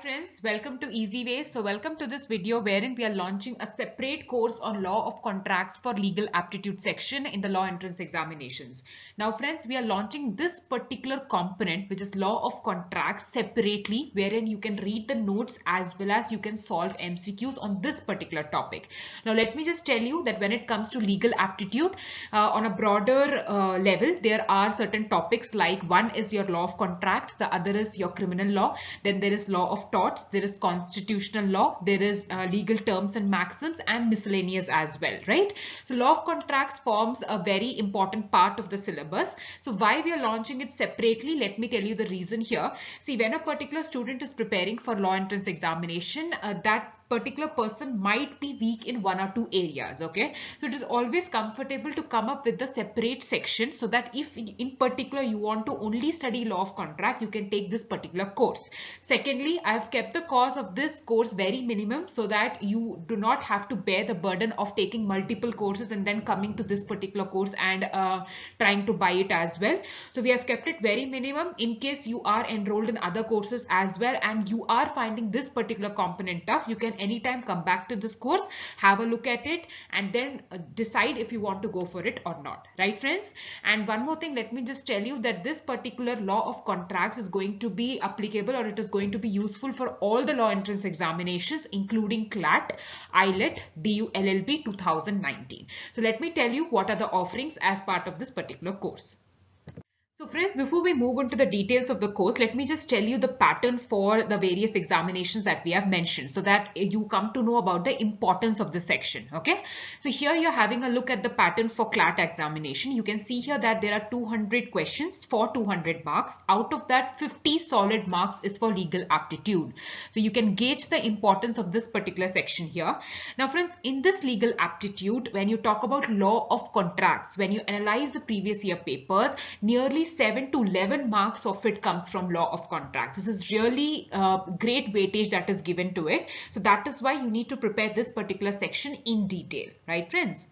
friends, welcome to EasyWay. So welcome to this video wherein we are launching a separate course on law of contracts for legal aptitude section in the law entrance examinations. Now friends, we are launching this particular component which is law of contracts separately, wherein you can read the notes as well as you can solve MCQs on this particular topic. Now let me just tell you that when it comes to legal aptitude on a broader level, there are certain topics like one is your law of contracts, the other is your criminal law, then there is law of torts, there is constitutional law, there is legal terms and maxims, and miscellaneous as well, right? So law of contracts forms a very important part of the syllabus. So why we are launching it separately, let me tell you the reason here. See, when a particular student is preparing for law entrance examination, that particular person might be weak in one or two areas, okay? So it is always comfortable to come up with the separate section so that if in particular you want to only study law of contract, you can take this particular course. Secondly, I have kept the cost of this course very minimum so that you do not have to bear the burden of taking multiple courses and then coming to this particular course and trying to buy it as well. So we have kept it very minimum in case you are enrolled in other courses as well and you are finding this particular component tough. You can anytime come back to this course, have a look at it, and then decide if you want to go for it or not, right friends? And one more thing, let me just tell you that this particular law of contracts is going to be applicable, or it is going to be useful for all the law entrance examinations including CLAT, AILET, DU LLB 2019. So let me tell you what are the offerings as part of this particular course. So friends, before we move on to the details of the course, let me just tell you the pattern for the various examinations that we have mentioned so that you come to know about the importance of this section, okay? So here you're having a look at the pattern for CLAT examination. You can see here that there are 200 questions for 200 marks. Out of that, 50 solid marks is for legal aptitude. So you can gauge the importance of this particular section here. Now friends, in this legal aptitude, when you talk about law of contracts, when you analyze the previous year papers, nearly 7 to 11 marks of it comes from law of contracts. This is really great weightage that is given to it. So that is why you need to prepare this particular section in detail, right friends?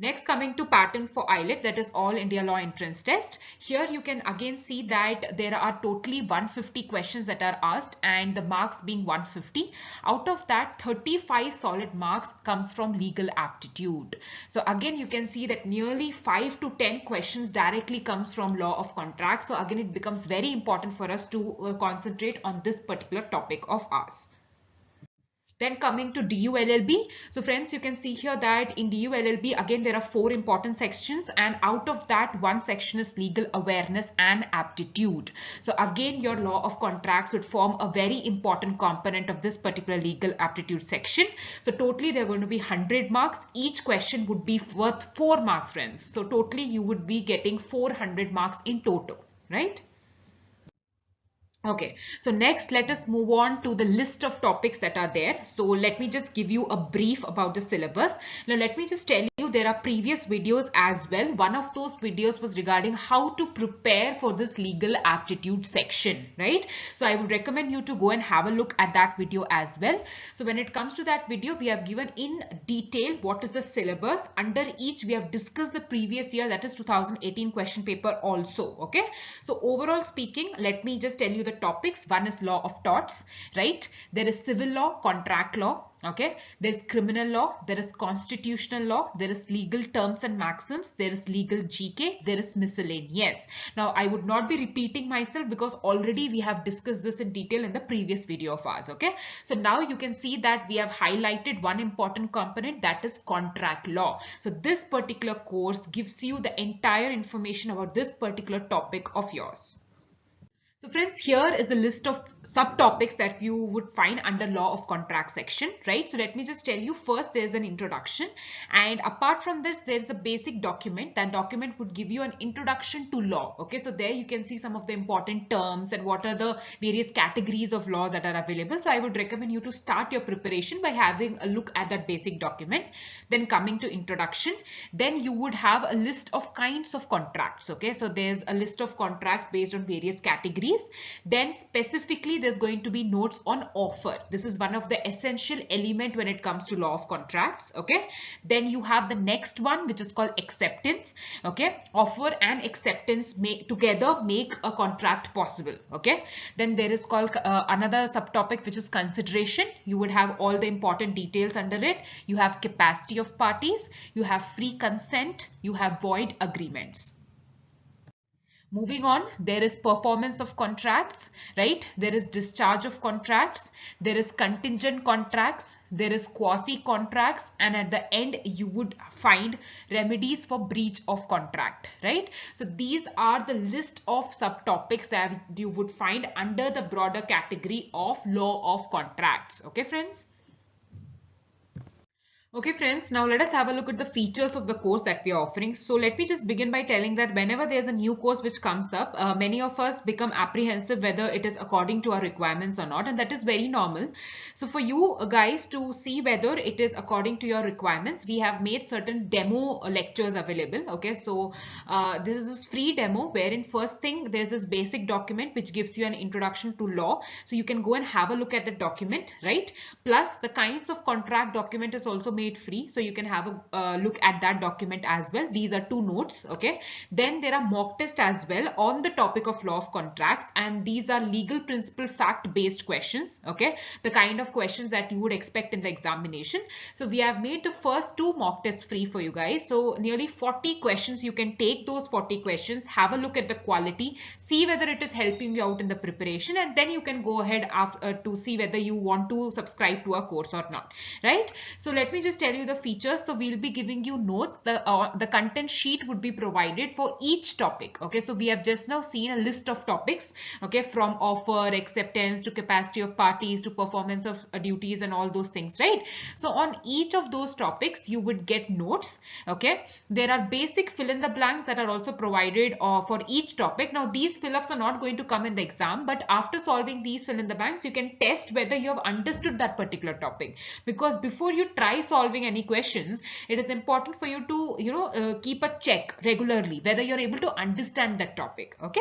Next, coming to pattern for AILET, that is All India Law Entrance Test. Here you can again see that there are totally 150 questions that are asked and the marks being 150. Out of that, 35 solid marks comes from legal aptitude. So again, you can see that nearly 5 to 10 questions directly comes from law of contracts. So again, it becomes very important for us to concentrate on this particular topic of ours. Then coming to DU LLB. So friends, you can see here that in DU LLB, again, there are 4 important sections, and out of that, one section is legal awareness and aptitude. So again, your law of contracts would form a very important component of this particular legal aptitude section. So totally, they're going to be 100 marks. Each question would be worth 4 marks, friends. So totally, you would be getting 400 marks in total, right? Okay, so next let us move on to the list of topics that are there. So let me just give you a brief about the syllabus. Now let me just tell you there are previous videos as well. One of those videos was regarding how to prepare for this legal aptitude section, right? So I would recommend you to go and have a look at that video as well. So when it comes to that video, we have given in detail what is the syllabus. Under each, we have discussed the previous year, that is 2018 question paper also, okay? So overall speaking, let me just tell you the topics. One is law of torts, right? There is civil law, contract law, okay? There is criminal law, there is constitutional law, there is legal terms and maxims, there is legal GK, there is miscellaneous. Now I would not be repeating myself because already we have discussed this in detail in the previous video of ours, okay? So now you can see that we have highlighted one important component, that is contract law. So this particular course gives you the entire information about this particular topic of yours. So friends, here is the list of subtopics that you would find under law of contract section, right? So let me just tell you, first there's an introduction, and apart from this there's a basic document. That document would give you an introduction to law, okay? So there you can see some of the important terms and what are the various categories of laws that are available. So I would recommend you to start your preparation by having a look at that basic document. Then coming to introduction, then you would have a list of kinds of contracts, okay? So there's a list of contracts based on various categories. Then specifically basically there's going to be notes on offer. This is one of the essential element when it comes to law of contracts. Okay, then you have the next one, which is called acceptance. Okay, offer and acceptance together make a contract possible. Okay, then there is called another subtopic, which is consideration. You would have all the important details under it. You have capacity of parties, you have free consent, you have void agreements. Moving on, there is performance of contracts, right? There is discharge of contracts, there is contingent contracts, there is quasi contracts, and at the end you would find remedies for breach of contract, right? So these are the list of subtopics that you would find under the broader category of law of contracts. Okay, friends? Okay friends, now let us have a look at the features of the course that we are offering. So let me just begin by telling that whenever there's a new course which comes up, many of us become apprehensive whether it is according to our requirements or not, and that is very normal. So for you guys to see whether it is according to your requirements, we have made certain demo lectures available. Okay, so this is this free demo wherein first thing there's this basic document which gives you an introduction to law. So you can go and have a look at the document, right? Plus the kinds of contract document is also made free, so you can have a look at that document as well. These are 2 notes. Okay, then there are mock tests as well on the topic of law of contracts, and these are legal principle fact based questions. Okay, the kind of questions that you would expect in the examination. So we have made the first 2 mock tests free for you guys. So nearly 40 questions. You can take those 40 questions, have a look at the quality, see whether it is helping you out in the preparation, and then you can go ahead after to see whether you want to subscribe to a course or not, right? So let me just tell you the features. So we'll be giving you notes. The content sheet would be provided for each topic. Okay, so we have just now seen a list of topics, okay, from offer, acceptance to capacity of parties to performance of duties and all those things, right? So on each of those topics you would get notes. Okay, there are basic fill in the blanks that are also provided for each topic. Now these fill-ups are not going to come in the exam, but after solving these fill in the blanks you can test whether you have understood that particular topic, because before you try solving any questions, it is important for you to keep a check regularly whether you're able to understand that topic. Okay,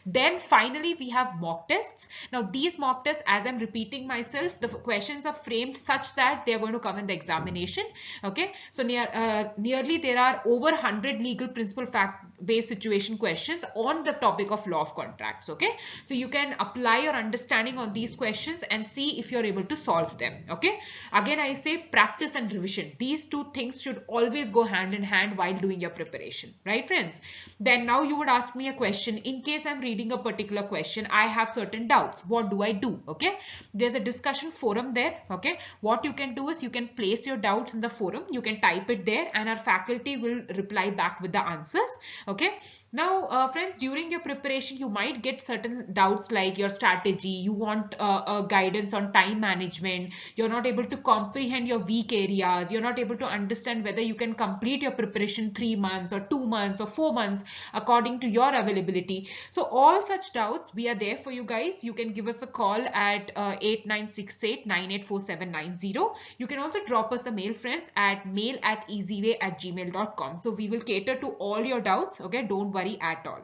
then finally we have mock tests. Now these mock tests, as I'm repeating myself, the questions are framed such that they are going to come in the examination. Okay, so nearly there are over 100 legal principle fact based situation questions on the topic of law of contracts. Okay, so you can apply your understanding on these questions and see if you're able to solve them. Okay, again I say practice and revision. These 2 things should always go hand in hand while doing your preparation, right friends? Then now you would ask me a question. In case I'm reading a particular question, I have certain doubts. What do I do? Okay, there's a discussion forum there. Okay, what you can do is you can place your doubts in the forum. You can type it there and our faculty will reply back with the answers. Okay, now friends, during your preparation you might get certain doubts like your strategy, you want a guidance on time management, you're not able to comprehend your weak areas, you're not able to understand whether you can complete your preparation 3 months or 2 months or 4 months according to your availability. So all such doubts, we are there for you guys. You can give us a call at 8968984790. You can also drop us a mail friends at mail@easyway@gmail.com. So we will cater to all your doubts. Okay, don't worry at all.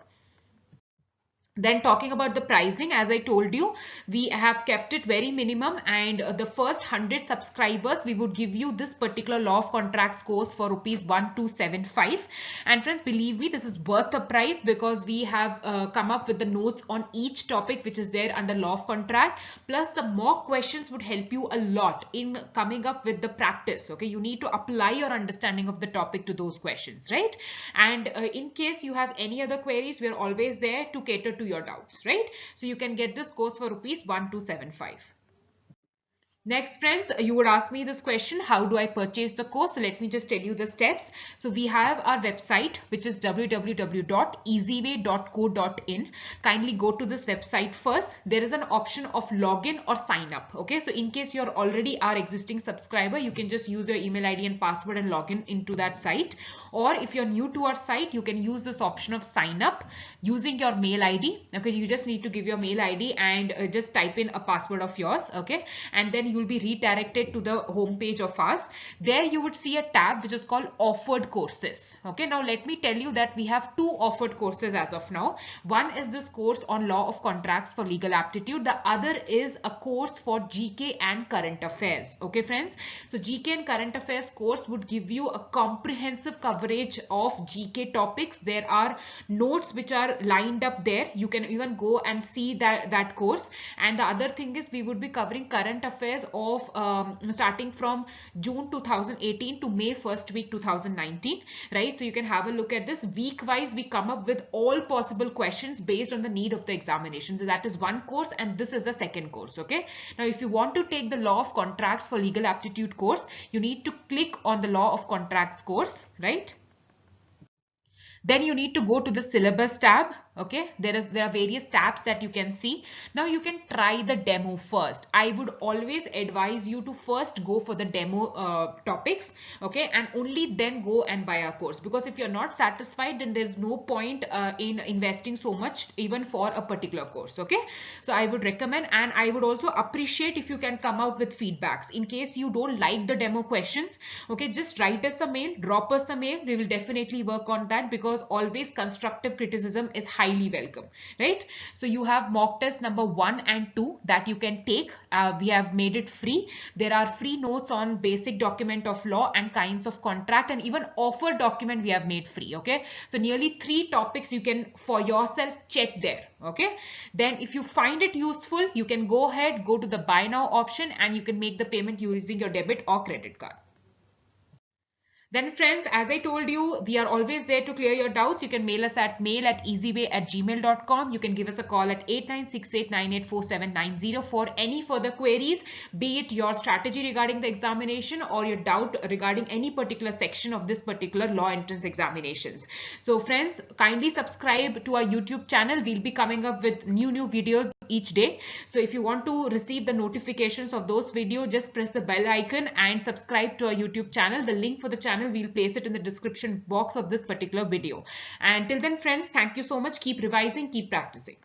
Then talking about the pricing, as I told you, we have kept it very minimum, and the first 100 subscribers we would give you this particular law of contracts course for ₹1275. And friends, believe me, this is worth the price because we have come up with the notes on each topic which is there under law of contract, plus the mock questions would help you a lot in coming up with the practice. Okay, you need to apply your understanding of the topic to those questions, right? And in case you have any other queries, we are always there to cater to your doubts, right? So you can get this course for ₹1275. Next friends, you would ask me this question, how do I purchase the course? So let me just tell you the steps. So we have our website, which is www.easyway.co.in. Kindly go to this website first. There is an option of login or sign up. Okay, so in case you're already our existing subscriber, you can just use your email ID and password and log in into that site. Or if you're new to our site, you can use this option of sign up using your mail ID. Okay, you just need to give your mail ID and just type in a password of yours. Okay, and then you'll be redirected to the home page of ours. There you would see a tab which is called offered courses. Okay, now let me tell you that we have 2 offered courses as of now. One is this course on law of contracts for legal aptitude. The other is a course for GK and current affairs. Okay friends, so GK and current affairs course would give you a comprehensive coverage of GK topics. There are notes which are lined up there. You can even go and see that course. And the other thing is we would be covering current affairs of starting from June 2018 to May 1st week 2019, right? So you can have a look at this. Week wise we come up with all possible questions based on the need of the examination. So that is one course and this is the second course. Okay, now if you want to take the law of contracts for legal aptitude course, you need to click on the law of contracts course, right? Then you need to go to the syllabus tab. Okay, there are various tabs that you can see. Now you can try the demo first. I would always advise you to first go for the demo topics, okay, and only then go and buy our course, because if you're not satisfied, then there's no point in investing so much even for a particular course. Okay, so I would recommend, and I would also appreciate if you can come out with feedbacks in case you don't like the demo questions. Okay, just write us a mail, drop us a mail. We will definitely work on that, because always constructive criticism is highly welcome, right? So you have mock test number 1 and 2 that you can take. We have made it free. There are free notes on basic document of law and kinds of contract, and even offer document we have made free. Okay, so nearly 3 topics you can for yourself check there. Okay, then if you find it useful, you can go ahead, go to the buy now option, and you can make the payment using your debit or credit card. Then friends, as I told you, we are always there to clear your doubts. You can mail us at mail@easyway@gmail.com. You can give us a call at 8968984790 for any further queries, be it your strategy regarding the examination or your doubt regarding any particular section of this particular law entrance examinations. So friends, kindly subscribe to our YouTube channel. We'll be coming up with new videos each day. So if you want to receive the notifications of those videos, just press the bell icon and subscribe to our YouTube channel. The link for the channel, we'll place it in the description box of this particular video. And till then friends, thank you so much. Keep revising, keep practicing.